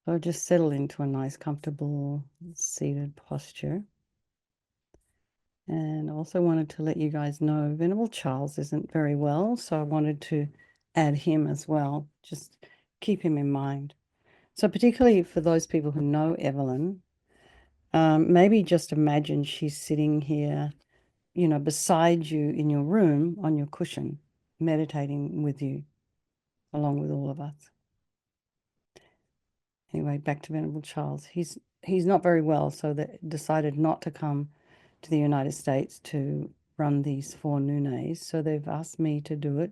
So just settle into a nice, comfortable, seated posture. And also wanted to let you guys know Venerable Charles isn't very well, so I wanted to add him as well. Just keep him in mind. So particularly for those people who know Evelyn, maybe just imagine she's sitting here, beside you in your room on your cushion, meditating with you, along with all of us. Anyway, back to Venerable Charles. He's not very well, so they decided not to come to the United States to run these 4 noondays. So they've asked me to do it.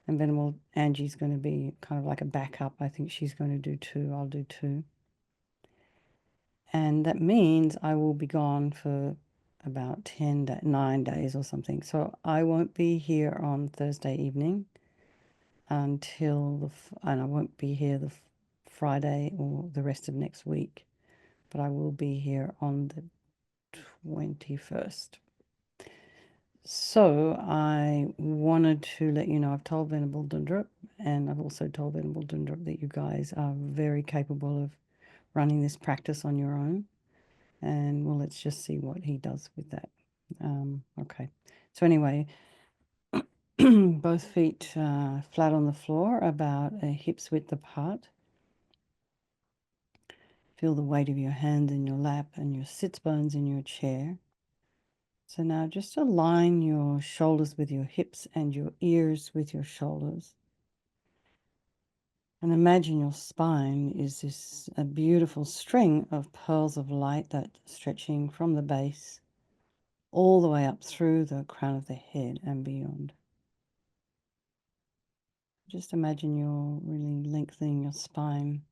And Venerable Angie's going to be kind of like a backup. I think she's going to do 2. I'll do 2. And that means I will be gone for about 9 days or something. So I won't be here on Thursday evening and I won't be here the Friday or the rest of next week, but I will be here on the 21st. So I wanted to let you know I've told Venerable Dundrup, and I've also told Venerable Dundrup that you guys are very capable of running this practice on your own. And well, let's just see what he does with that. Okay. So anyway, both feet flat on the floor, about a hip's width apart. Feel the weight of your hands in your lap and your sits bones in your chair. So now just align your shoulders with your hips and your ears with your shoulders. And imagine your spine is a beautiful string of pearls of light that stretching from the base all the way up through the crown of the head and beyond. Just imagine you're really lengthening your spine,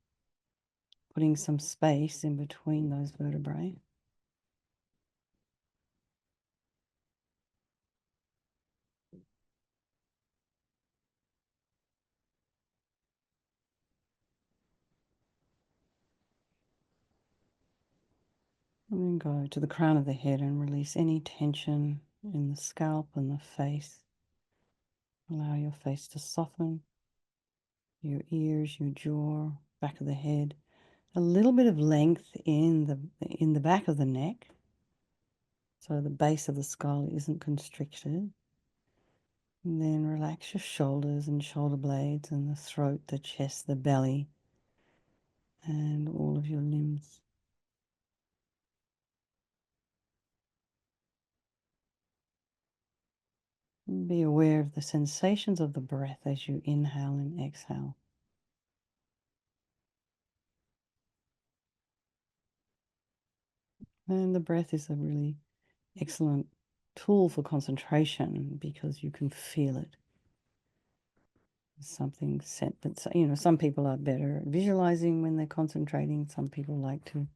putting some space in between those vertebrae. And then go to the crown of the head and release any tension in the scalp and the face. Allow your face to soften, your ears, your jaw, back of the head. A little bit of length in the back of the neck, so the base of the skull isn't constricted. And then relax your shoulders and shoulder blades and the throat, the chest, the belly, and all of your limbs. And be aware of the sensations of the breath as you inhale and exhale. And the breath is a really excellent tool for concentration because you can feel it. Something set, but some people are better at visualizing when they're concentrating. Some people like to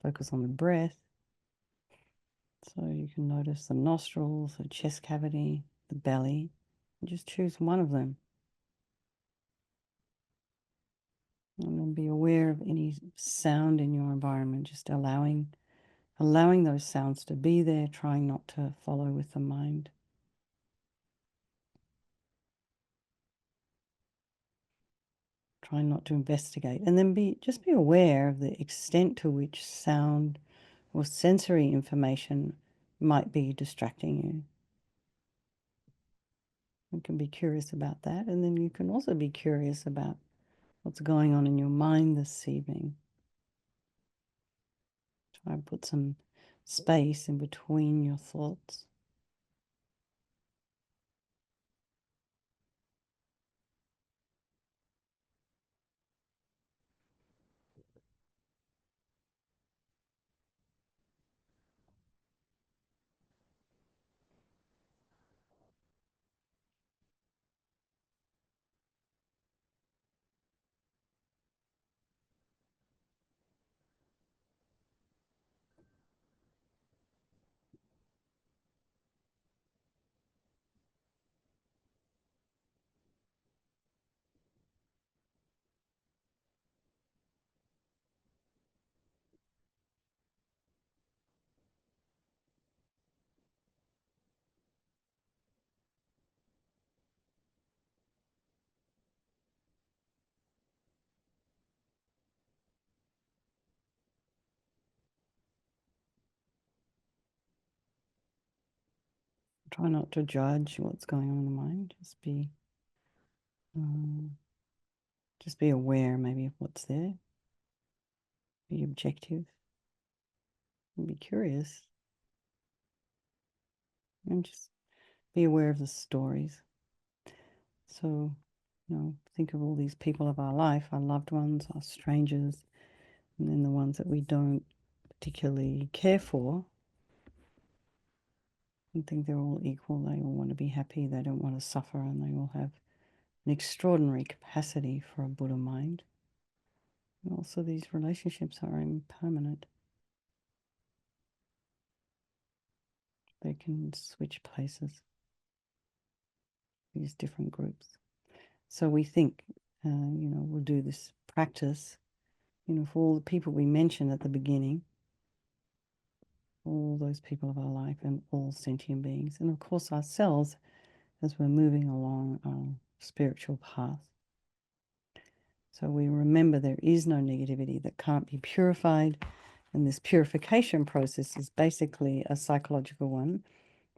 focus on the breath. So you can notice the nostrils, the chest cavity, the belly, and just choose one of them. And then be aware of any sound in your environment, just allowing those sounds to be there, trying not to follow with the mind. Trying not to investigate. And then just be aware of the extent to which sound or sensory information might be distracting you. You can be curious about that. And then you can also be curious about what's going on in your mind this evening. Try and put some space in between your thoughts. Try not to judge what's going on in the mind. Just be aware maybe of what's there. Be objective. And be curious. And just be aware of the stories. So, think of all these people of our life, our loved ones, our strangers, and then the ones that we don't particularly care for, and think they're all equal. They all want to be happy. They don't want to suffer, and they all have an extraordinary capacity for a Buddha mind. And also, these relationships are impermanent. They can switch places, these different groups. So we think, we'll do this practice, for all the people we mentioned at the beginning, all those people of our life and all sentient beings, and of course ourselves as we're moving along our spiritual path. So we remember there is no negativity that can't be purified, and this purification process is basically a psychological one.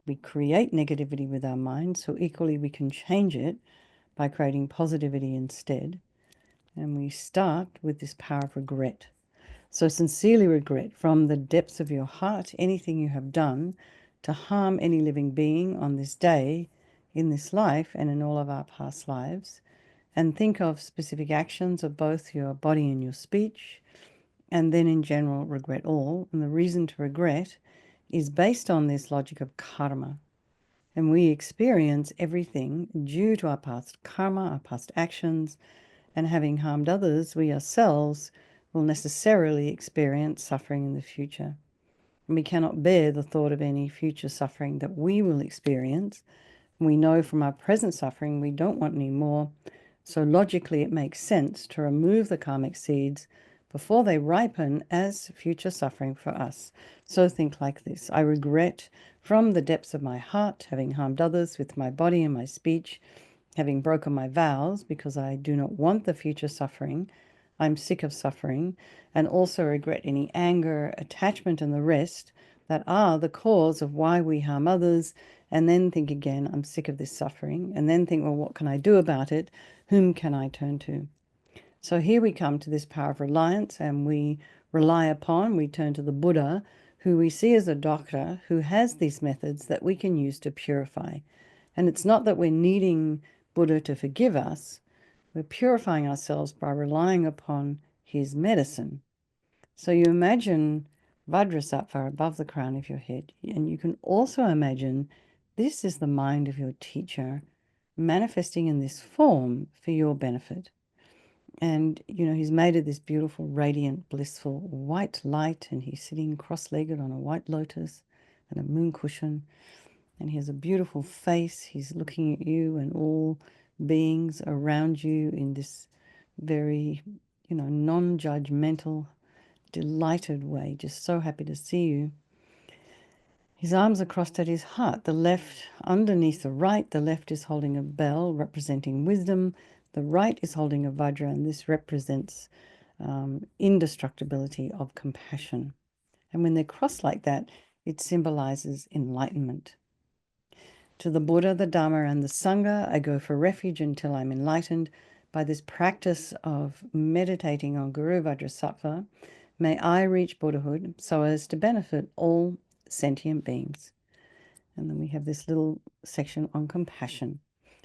We create negativity with our mind, so equally we can change it by creating positivity instead. And we start with this power of regret. So sincerely regret from the depths of your heart anything you have done to harm any living being on this day, in this life, and in all of our past lives. And think of specific actions of both your body and your speech, and then in general regret all. And the reason to regret is based on this logic of karma. And we experience everything due to our past karma, our past actions, and having harmed others, we ourselves will necessarily experience suffering in the future. And we cannot bear the thought of any future suffering that we will experience. We know from our present suffering we don't want any more. So logically it makes sense to remove the karmic seeds before they ripen as future suffering for us. So think like this: I regret from the depths of my heart having harmed others with my body and my speech, having broken my vows, because I do not want the future suffering. I'm sick of suffering, and also regret any anger, attachment, and the rest that are the cause of why we harm others. And then think again, I'm sick of this suffering. And then think, well, what can I do about it? Whom can I turn to? So here we come to this power of reliance, and we turn to the Buddha, who we see as a doctor who has these methods that we can use to purify. And it's not that we're needing Buddha to forgive us. We're purifying ourselves by relying upon his medicine. So you imagine Vajrasattva above the crown of your head, and you can also imagine this is the mind of your teacher manifesting in this form for your benefit. And, he's made of this beautiful, radiant, blissful white light, and he's sitting cross-legged on a white lotus and a moon cushion. And he has a beautiful face. He's looking at you and all beings around you in this very, non-judgmental, delighted way, just so happy to see you. His arms are crossed at his heart. The left underneath the right, the left is holding a bell representing wisdom. The right is holding a vajra, and this represents indestructibility of compassion. And when they're crossed like that, it symbolizes enlightenment. To the Buddha, the Dharma, and the Sangha, I go for refuge until I'm enlightened. By this practice of meditating on Guru Vajrasattva, may I reach Buddhahood so as to benefit all sentient beings. And then we have this little section on compassion.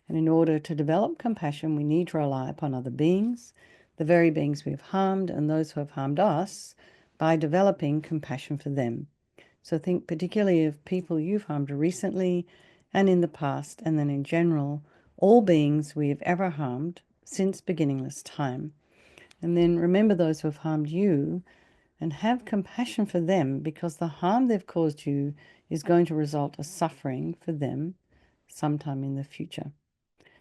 And in order to develop compassion, we need to rely upon other beings, the very beings we have harmed, and those who have harmed us, by developing compassion for them. So think particularly of people you've harmed recently and in the past, and then in general, all beings we have ever harmed since beginningless time. And then remember those who have harmed you and have compassion for them, because the harm they've caused you is going to result in suffering for them sometime in the future.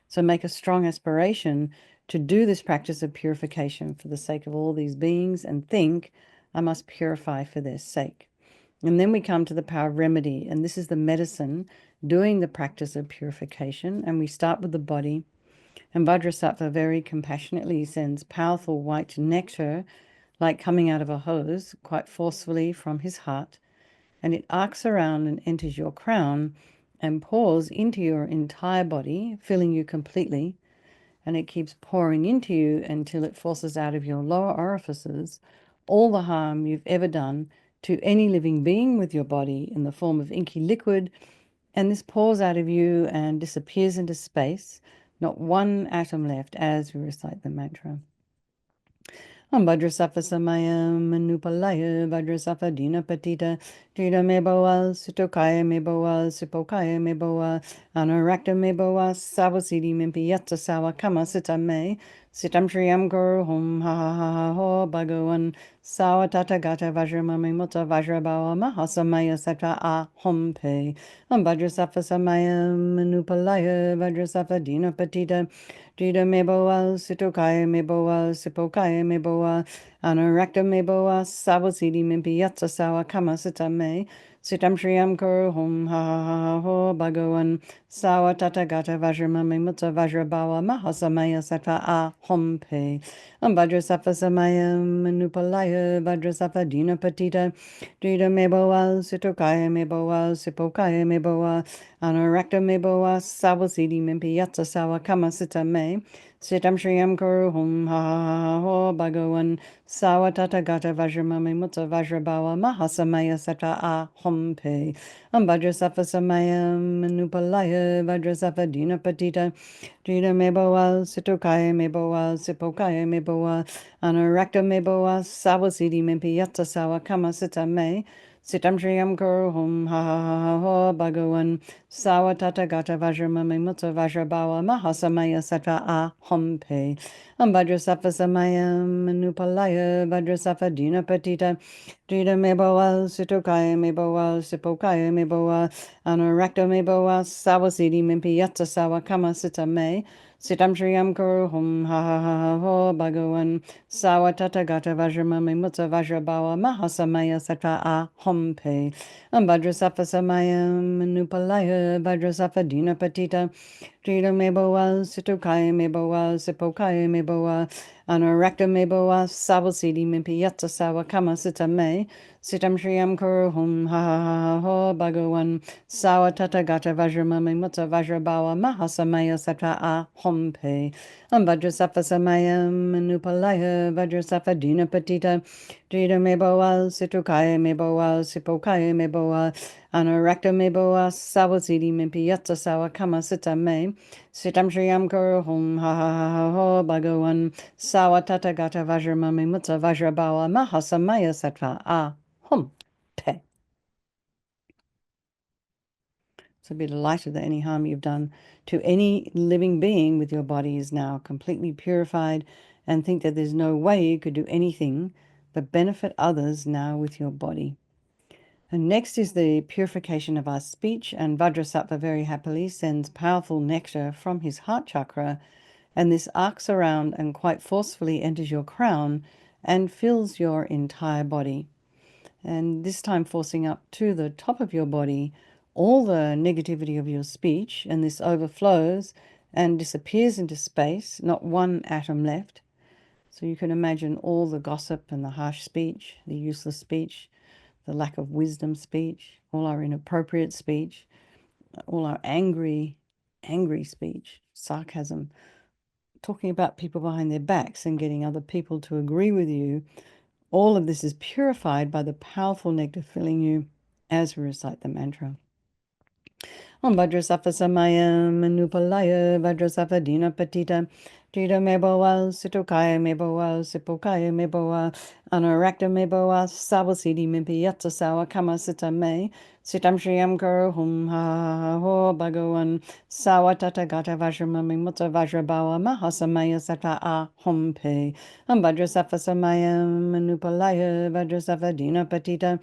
So make a strong aspiration to do this practice of purification for the sake of all these beings, and think, I must purify for their sake. And then we come to the power of remedy, and this is the medicine doing the practice of purification. And we start with the body. And Vajrasattva very compassionately sends powerful white nectar, like coming out of a hose, quite forcefully from his heart, and it arcs around and enters your crown and pours into your entire body, filling you completely, and it keeps pouring into you until it forces out of your lower orifices all the harm you've ever done to any living being with your body in the form of inky liquid, and this pours out of you and disappears into space, not one atom left as we recite the mantra. Vajrasattva samayam manupalaya Vajrasattva dina patita Drita me boa Sutokaya me boa Sipokaya me boa Anarakta me boa Savasiti mimpi yatsa sawa kama sita me Sitam Shriyam Guru Hum Ha Ha Ha Ha Ho Bhagavan Sawa Tata Gata Vajramami Mutta Vajrabawa Mahasamaya Sattva A Hum Pe Vajrasattva samayam manupalaya Vajrasattva dina patita Drita me boa, Sitokaya me boa, Sipokaya me boa, Anarakta me boa, Savasiti mimpi yatsa sawa kama sita me, Sitam Shriyam Kuru Hum Ha Ha Ha Ho Bhagavan Sawa Tata Gata Vajramami Mutta Vajrabawa Mahasamaya Sattva A Hum Pe Vajrasattva samayam manupalaya Vajrasattva dina patita Drita me boa, Sitokaya me boa, Sipokaya me boa, Anarakta me boa, Savasiti mimpi yatsa sawa kama sita me, Sitam Shriyam Kuru Hum Ha Ha Ha Ho Bhagavan Sawa Tata Gata Vajramami Mutta Vajrabawa Mahasamaya Sattva A Hum Pe Vajrasattva samayam manupalaya Vajrasattva dina patita Drita me boa, Sitokaya me boa, Sipokaya me boa, Anarakta me boa, Savasiti mimpi yatsa sawa kama sita me, Sitam Shriyam Kuru Hum Ha Ha Ha Ha Ho Bhagavan Sawa Tata Gata Vajramami Mutta Vajrabawa Mahasamaya Sattva A Hum Pe Vajrasattva samayam manupalaya Vajrasattva dina patita Drita me boa, Sitokaya me boa, Sipokaya me boa, Anarakta me boa, Savasiti mimpi yatsa sawa kama sita me, Sitam Shriyam Kuru Hum Ha Ha Ha Ha Ho Bhagavan Sawa Tata Gata Vajramami Mutta Vajrabawa Mahasamaya Sattva A Hum Pe Vajrasattva samayam manupalaya Vajrasattva dina patita Drita me boa, Sitokaya me boa, Sipokaya me boa, Anarakta me boa, Savasiti mimpi yatsa sawa kama sita me, Sitam Shriyam Kuru Hum Ha Ha Ha Ha Ho Bhagavan Sawa Tata Gata Vajramami Mutta Vajrabawa Mahasamaya Sattva A Hum Pe Vajrasattva samayam manupalaya Vajrasattva dina patita Drita me boa, Sitokaya me boa, Sipokaya me boa, Anarakta me boa, Savasiti mimpi yatsa sawa kama sita me, Sitam Shriyam Kuru Hum Ha Ha Ha Ha Ho Bhagavan Sawa Tata Gata Vajramami Mutta Vajrabawa Mahasamaya Sattva A Hum Pe. So be delighted that any harm you've done to any living being with your body is now completely purified, and think that there's no way you could do anything but benefit others now with your body. And next is the purification of our speech, and Vajrasattva very happily sends powerful nectar from his heart chakra, and this arcs around and quite forcefully enters your crown and fills your entire body. And this time forcing up to the top of your body all the negativity of your speech, and this overflows and disappears into space, not one atom left. So you can imagine all the gossip and the harsh speech, the useless speech, the lack of wisdom speech, all our inappropriate speech, all our angry speech, sarcasm, talking about people behind their backs and getting other people to agree with you. All of this is purified by the powerful nectar filling you as we recite the mantra. Vajrasattva samayam manupalaya Vajrasattva dina patita Drita me boa, Sitokaya me boa, Sipokaya me boa, Anarakta me boa, Savasiti mimpi yatsa sawa kama sita me, Sitam Shriyam Kuru Hum Ha Ha Ha Ho Bhagavan Sawa Tata Gata Vajramami Mutta Vajrabawa Mahasamaya Sattva A Hum Pe Vajrasattva samayam manupalaya Vajrasattva dina patita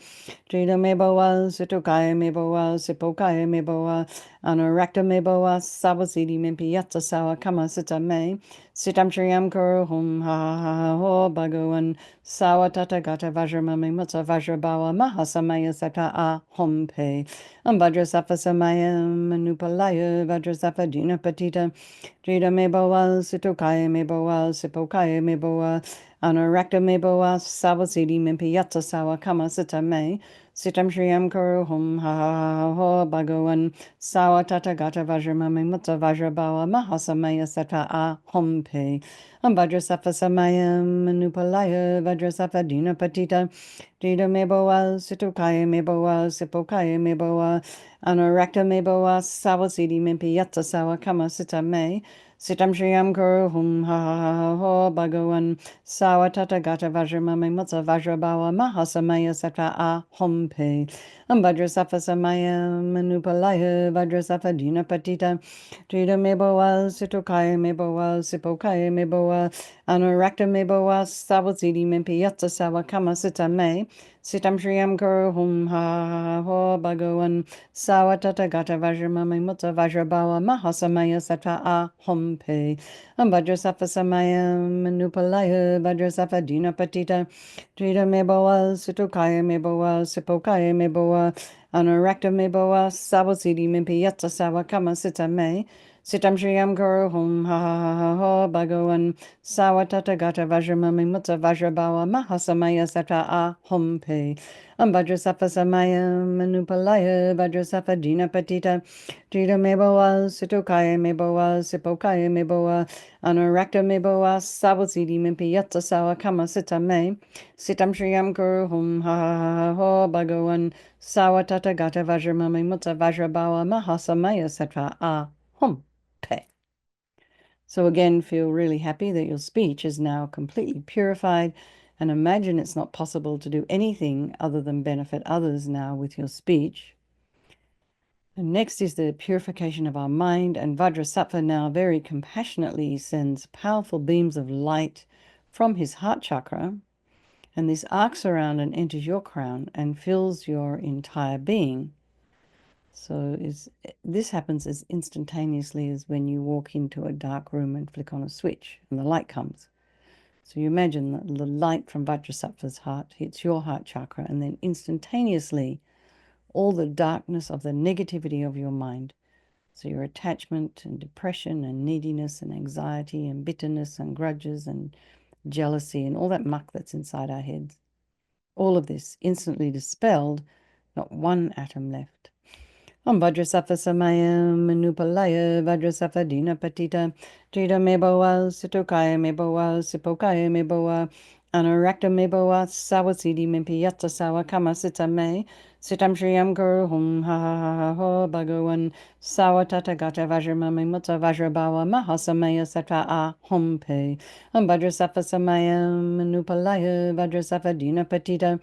Drita me boa, Sitokaya me boa, Sipokaya me boa, Anarakta me boa, Savasiti mimpi yatsa sawa kama sita me, Sitam Shriyam Kuru Hum Ha Ha Ha Ha Ho Bhagavan Sawa Tata Gata Vajramami Mutta Vajrabawa Mahasamaya Sattva A Hum Pe Vajrasattva samayam manupalaya Vajrasattva dina patita Drita me boa, Sitokaya me boa, Sipokaya me boa, Anarakta me boa, Savasiti mimpi yatsa sawa kama sita me, Sitam Shriyam Kuru Hum Ha Ha Ho Bhagavan Sawa Tata Gata Vajramami Mutta Vajrabawa Mahasamaya Sata A Hum Pe Vajrasafa Samayam Manupalaya Vajrasafa Dina Patita Dida Meboa Situkaya Meboa Sipokaya Meboa Anorakta Meboa Sawasidi Mimpi Yatsa Sawa Kama Sita Me Sitam Shriyam Kuru Hum Ha Ha Ho Bhagavan Sawa Tata Gata Vajramami Mutta Vajrabawa Mahasamaya Sata A Hum Pe Vajrasafa Samaya Manupalaya Vajrasafa Dina Patita Trida Meboa Situkaya Meboa Sipokaya Meboa Anorakta Meboa Sawasidi Mimpi Yatsa Sawa Kama Sita Me Sitam Shriyam Kuru Hum Ha Ho Bhagavan Sawa Tata Gata Vajramami Mutta Vajrabawa Mahasamaya Sata A Hum Pe Vajrasafa Samaya Manupalaya Vajrasafa Dina Patita Trida Meboa Situkaya Meboa Sipokaya Meboa Anorakta Meboa Sawasidi Mimpi Yatsa Sawa Kama Sita Me Sitam Shriyam Kuru Hum Ha Ho Bhagavan Sawa Tata Gata Vajramami Mutta Vajrabawa Mahasamaya Sata A Hum Pe Vajrasafa Samaya Manupalaya Vajrasafa Dina Patita Trida Meboa Situkaya Meboa Sipokaya Meboa Anorakta Meboa Sawasidi Mimpi Yatsa Sawa Kama Sita Me Sitam Shriyam Kuru Hum Ha Ho Bhagavan Sawa Tata Gata Vajramami Mutta Vajrabawa Mahasamaya Sata A Hum Pe. So again, feel really happy that your speech is now completely purified, and imagine it's not possible to do anything other than benefit others now with your speech. And next is the purification of our mind, and Vajrasattva now very compassionately sends powerful beams of light from his heart chakra, and this arcs around and enters your crown and fills your entire being. So this happens as instantaneously as when you walk into a dark room and flick on a switch and the light comes. So you imagine that the light from Vajrasattva's heart hits your heart chakra, and then instantaneously all the darkness of the negativity of your mind, so your attachment and depression and neediness and anxiety and bitterness and grudges and jealousy and all that muck that's inside our heads, all of this instantly dispelled, not one atom left. Vajrasattva Samaya Manupalaya Vajrasattva Dina Patita Trida Meboa Situkaya Meboa Sipokaya Meboa Anorakta Meboa Sawasidi Mimpi Yatsa Sawa Kama Sita Me Sitam Shriyam Kuru Hum Ha Ho Bhagavan Sawa Tata Gata Vajramami Mutta Vajrabawa Mahasamaya Sata A Hum Pe Vajrasattva Samaya Manupalaya Vajrasattva Dina Patita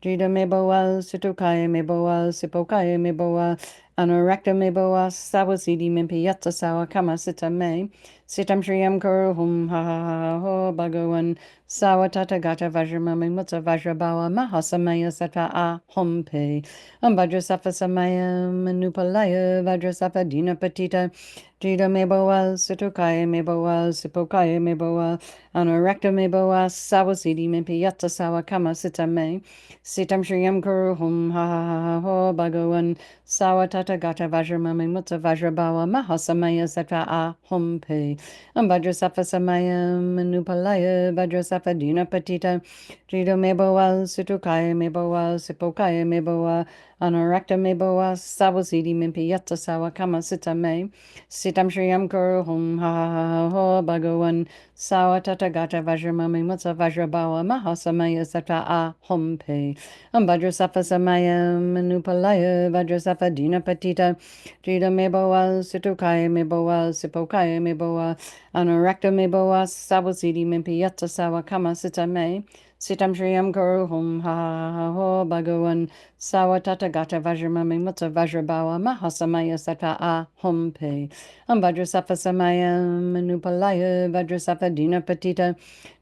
Trida Meboa Situkaya Meboa Sipokaya Meboa Anorakta Meboa Sawasidi Mimpi Yatsa Sawa Kama Sita Me Sitam Shriyam Kuru Hum Ha Ho Bhagavan Sawa Tata Gata Vajramami Mutta Vajrabawa Mahasamaya Sata A Hum Pe Vajrasattva Samaya Manupalaya Vajrasattva Dina Patita Trida Meboa Situkaya Meboa Sipokaya Meboa Anorakta Meboa Sawasidi Mimpi Yatsa Sawa Kama Sita Me Sitam Shriyam Kuru Hum Ha Ho Bhagavan Sawa Tata Gata Vajramami Mutta Vajrabawa Mahasamaya Sata A Hum Pe Vajrasattva Samaya Manupalaya Vajrasattva Dina Patita Trida Meboa Situkaya Meboa Sipokaya Meboa Anorakta Meboa Sawasidi Mimpi Yatsa Sawa Kama Sita Me Sitam Shriyam Kuru Hum Ha Ho Bhagavan Sawa Tata Gata Vajramami Mutta Vajrabawa Mahasamaya Sata A Hum Pe Vajrasattva Samaya Manupalaya Vajrasattva Dina Patita Trida Meboa Situkaya Meboa Sipokaya Meboa Anorakta Meboa Sawasidi Mimpi Yatsa Sawa Kama Sita Me Sitam Shriyam Kuru Hum Ha Ho Bhagavan Sawa Tata Gata Vajramami Mutta Vajrabawa Mahasamaya Sata A Hum Pe Vajrasattva Samaya Manupalaya Vajrasattva Dina Patita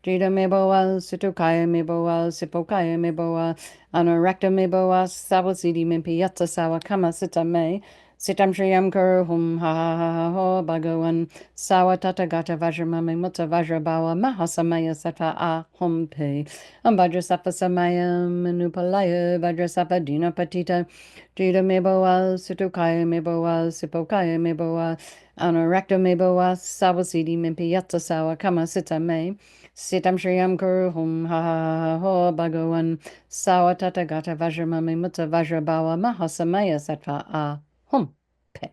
Trida Meboa Situkaya Meboa Sipokaya Meboa Anorakta Meboa Sawasidi Mimpi Yatsa Sawa Kama Sita Me Sitam Shriyam Kuru Hum Ha Ho Bhagavan Sawa Tata Gata Vajramami Mutta Vajrabawa Mahasamaya Sata A Hum Pe Vajrasattva Samaya Manupalaya Vajrasattva Dina Patita Trida Meboa Situkaya Meboa Sipokaya Meboa Anorakta Meboa Sawasidi Mimpi Yatsa Sawa Kama Sita Me Sitam Shriyam Guru Hum Ha Ha Ho Bhagavan Sawatata Gata Vajramami Mutta Vajrabawa Mahasamaya Sattva A Hum Pe.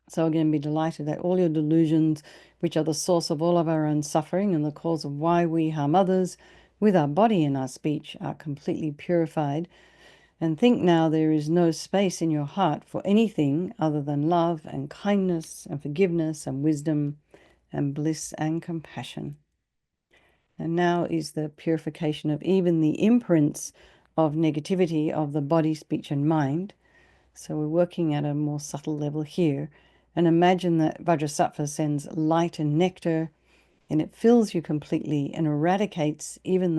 So again, be delighted that all your delusions, which are the source of all of our own suffering and the cause of why we harm others with our body and our speech, are completely purified. And think now there is no space in your heart for anything other than love and kindness and forgiveness and wisdom and bliss and compassion. And now is the purification of even the imprints of negativity of the body, speech, and mind. So we're working at a more subtle level here. And imagine that Vajrasattva sends light and nectar, and it fills you completely and eradicates even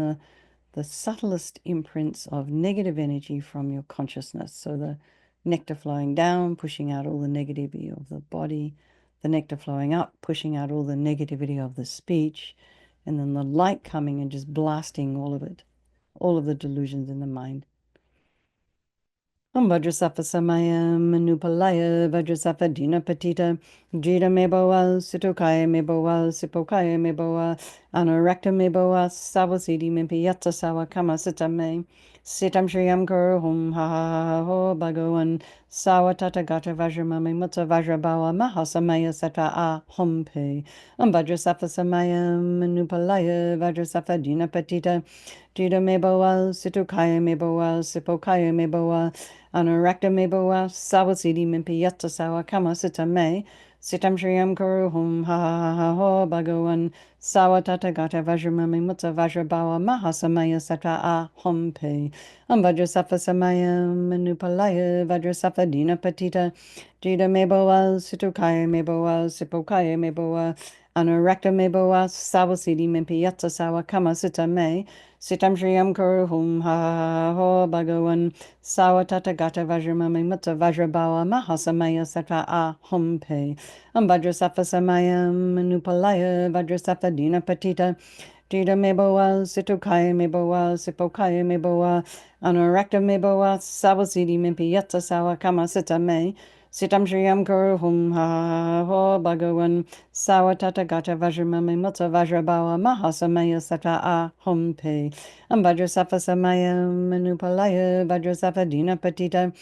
the subtlest imprints of negative energy from your consciousness. So the nectar flowing down, pushing out all the negativity of the body, the nectar flowing up, pushing out all the negativity of the speech, and then the light coming and just blasting all of it, all of the delusions in the mind. Vajrasattva Samaya Manupalaya Vajrasattva Dina Patita Jita Meboa Sitokaya Meboa Sipokaya Meboa Anarakta Meboa Savasidi Mimpiyatsa Sawa Kama Sitame Sitam Shriyam Kuru Hum Ha Ha Ho Bhagavan Sawa Tata Gata Vajramami Mutta Vajrabawa Mahasamaya Sata A Hum Pe Vajrasattva Samaya Manupalaya Vajrasattva Dina Patita Jita Meboa Sitokaya Meboa Sipokaya Meboa Anarakta Meboa Sawasidi Mimpiyatsa Sawa Kama Sitame Sitam Shriyam Kuru Hum Ha Ha Ha Ho Bhagavan Sawa Tata Gata Vajramami Mutta Vajrabawa Mahasamaya Satra A Hum Pe Vajrasattva Samaya Manupalaya Vajrasattva Dina Patita Jida Meboa Situkaya Meboa Sipokaya Meboa Anarakta Meboa Sawasidi Mimpiyatsa Sawa Kama Sitame Sitam Shriyam Kuru Hum Ha Ha Ho Bhagavan Sawatata Gata Vajramami Mutta Vajrabawa Mahasamaya Satra A Hum Pe Vajrasattva Samaya Manupalaya Vajrasattva Dina Patita Jida Meboa Situkaya Meboa Sipokaya Meboa Anarakta Meboa Sawasidi Mimpiyatsa Sawa Kama Sitame Sitam Shriyam Kuru Hum Ha Ho Bhagavan Sawatata Gata Vajramami Mutta Vajrabawa Mahasamaya Satra A Hum Pe Vajrasattva Samaya Manupalaya Vajrasattva Dina Patita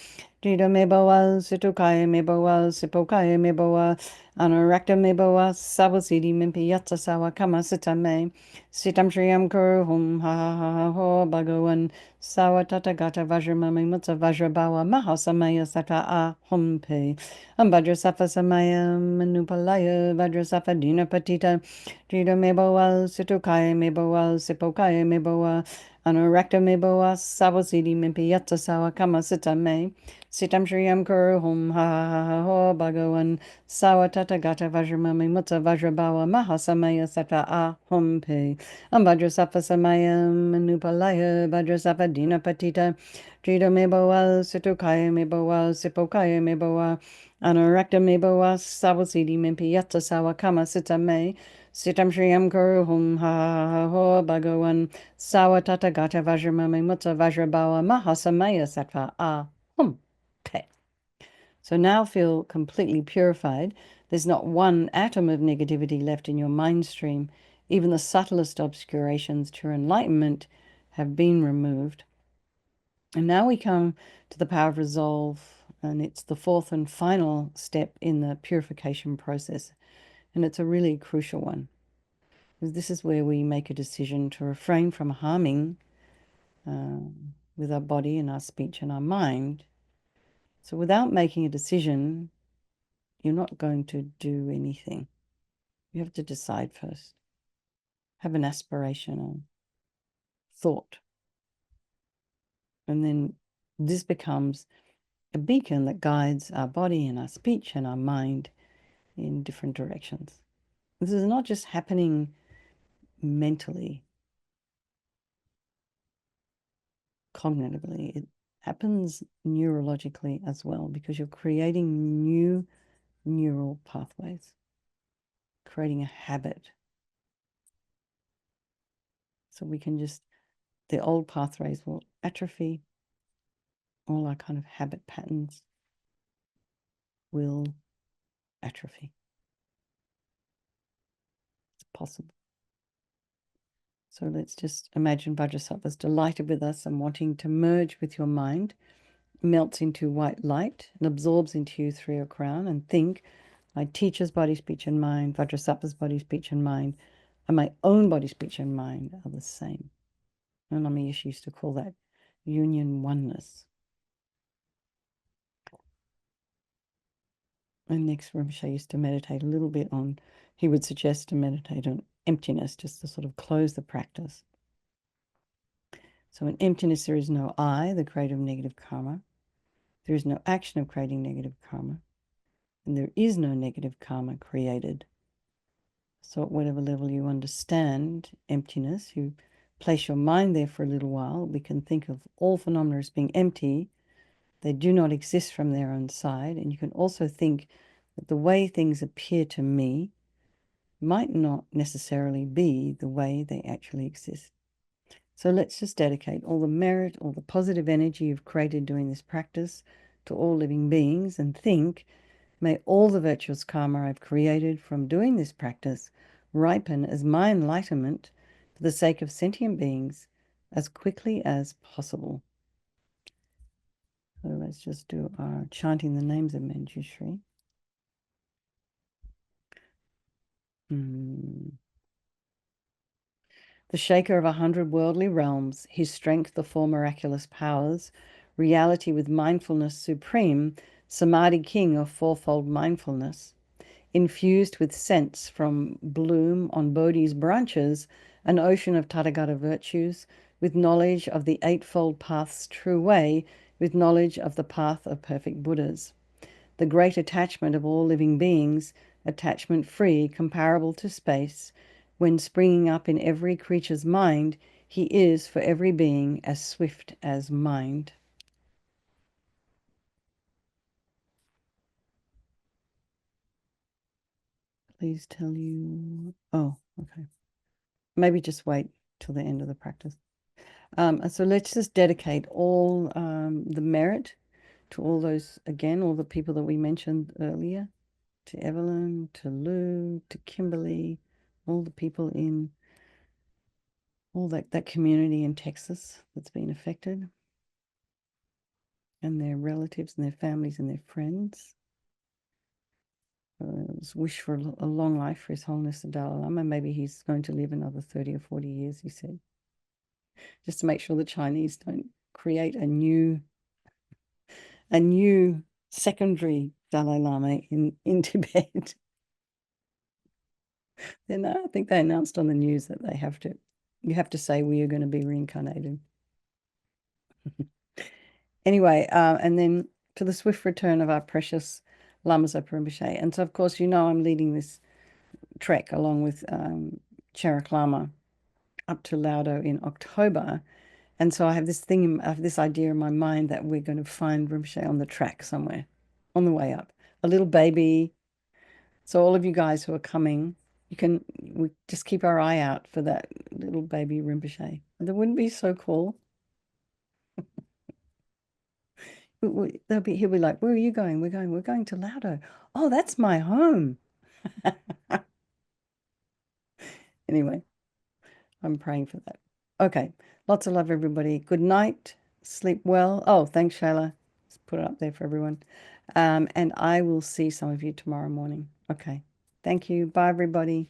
Jida Meboa Situkaya Meboa Sipokaya Meboa Anarakta Meboa Sawasidi Mimpiyatsa Sawa Kama Sitame Sitam Shriyam Kuru Hum Ha Ho Bhagavan Sawatata Gata Vajramami Mutta Vajrabawa Mahasamaya Sata A Hum Pe Vajrasattva Samaya Manupalaya Vajrasattva Dina Patita Jida Meboa Situkaya Meboa Sipokaya Meboa Anarakta Meboa Sawasidi Mimpiyatsa Sawa Kama Sitame Sitam Shriyam Kuru Hum Ha Ho Bhagavan Sawatata Gata Vajramami Mutta Vajrabawa Mahasamaya Sata A Hum Pe Vajrasattva Samaya Manupalaya Vajrasattva Dina Patita Jida Meboa Situkaya Meboa Sipokaya Meboa Anarakta Meboa Sawasidi Mimpiyatsa Sawa Kama Sitame Sitam Shriyam Kuru Hum Ha Ho Bhagavan Sawatata Gata Vajramami Mutta Vajrabawa Mahasamaya Sattva A Hum Pe. So now feel completely purified. There's not one atom of negativity left in your mind stream. Even the subtlest obscurations to enlightenment have been removed. And now we come to the power of resolve, and it's the fourth and final step in the purification process. And it's a really crucial one. This is where we make a decision to refrain from harming with our body and our speech and our mind. So without making a decision, you're not going to do anything. You have to decide first. Have an aspirational thought. And then this becomes a beacon that guides our body and our speech and our mind in different directions. This is not just happening mentally, cognitively. It happens neurologically as well because you're creating new neural pathways, creating a habit. So we can just, the old pathways will atrophy, all our kind of habit patterns will atrophy. It's possible. So let's just imagine Vajrasattva's delighted with us and wanting to merge with your mind, melts into white light and absorbs into you through your crown, and think, my teacher's body, speech, and mind, Vajrasattva's body, speech, and mind, and my own body, speech, and mind are the same. And Amish used to call that union oneness. And next, Rinpoche used to meditate a little bit on, he would suggest to meditate on emptiness, just to sort of close the practice. So in emptiness, there is no I, the creator of negative karma. There is no action of creating negative karma. And there is no negative karma created. So at whatever level you understand emptiness, you place your mind there for a little while. We can think of all phenomena as being empty. They do not exist from their own side. And you can also think that the way things appear to me might not necessarily be the way they actually exist. So let's just dedicate all the merit, all the positive energy you've created doing this practice to all living beings, and think, may all the virtuous karma I've created from doing this practice ripen as my enlightenment for the sake of sentient beings as quickly as possible. So let's just do our chanting the names of Manjushri. The shaker of 100 worldly realms, his strength the four miraculous powers, reality with mindfulness supreme, samadhi king of fourfold mindfulness, infused with sense from bloom on Bodhi's branches, an ocean of Tathagata virtues, with knowledge of the eightfold path's true way, with knowledge of the path of perfect Buddhas. The great attachment of all living beings, attachment free, comparable to space, when springing up in every creature's mind, he is for every being as swift as mind. Please tell you. Oh, okay. Maybe just wait till the end of the practice. So let's just dedicate all the merit to all those, again, all the people that we mentioned earlier, to Evelyn, to Lou, to Kimberly, all the people in all that community in Texas that's been affected, and their relatives and their families and their friends. Let's wish for a long life for His Holiness the Dalai Lama. Maybe he's going to live another 30 or 40 years, he said, just to make sure the Chinese don't create a new secondary Dalai Lama in Tibet. Then I think they announced on the news that you have to say we are going to be reincarnated. Anyway, and then to the swift return of our precious Lamas of Rinpoche. And so, of course, I'm leading this trek along with Charak Lama up to Laudo in October. And so I have this idea in my mind that we're going to find Rinpoche on the track somewhere on the way up. A little baby. So all of you guys who are coming, we just keep our eye out for that little baby Rinpoche. That wouldn't be so cool. He'll be like, where are you going? We're going to Laudo. Oh, that's my home. Anyway, I'm praying for that. Okay. Lots of love, everybody. Good night. Sleep well. Oh, thanks, Shayla. Let's put it up there for everyone. And I will see some of you tomorrow morning. Okay. Thank you. Bye, everybody.